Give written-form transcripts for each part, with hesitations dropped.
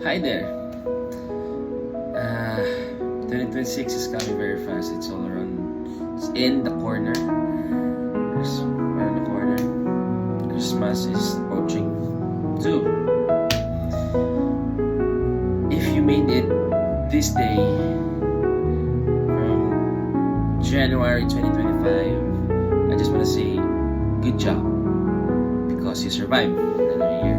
Hi there. 2026 is coming very fast. It's all around. It's in the corner. It's around the corner. Christmas is approaching too. If you made it this day from January 2025, I just want to say good job because you survived another year.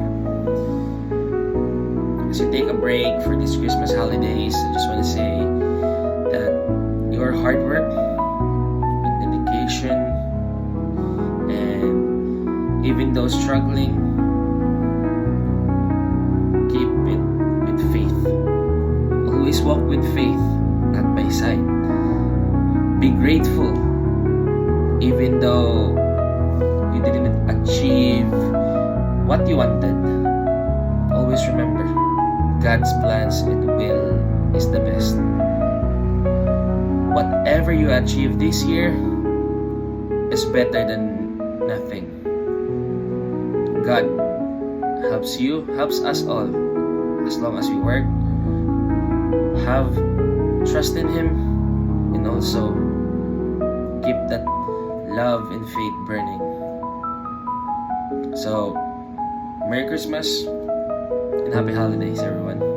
As you take a break for these Christmas holidays, I just want to say that your hard work and dedication, and even though struggling, keep it with faith. Always walk with faith at my side. Be grateful even though you didn't achieve what you wanted. Always remember, God's plans and will is the best. Whatever you achieve this year is better than nothing. God helps you, helps us all, as long as we work, have trust in Him, and also keep that love and faith burning. So, Merry Christmas and Happy Holidays, everyone.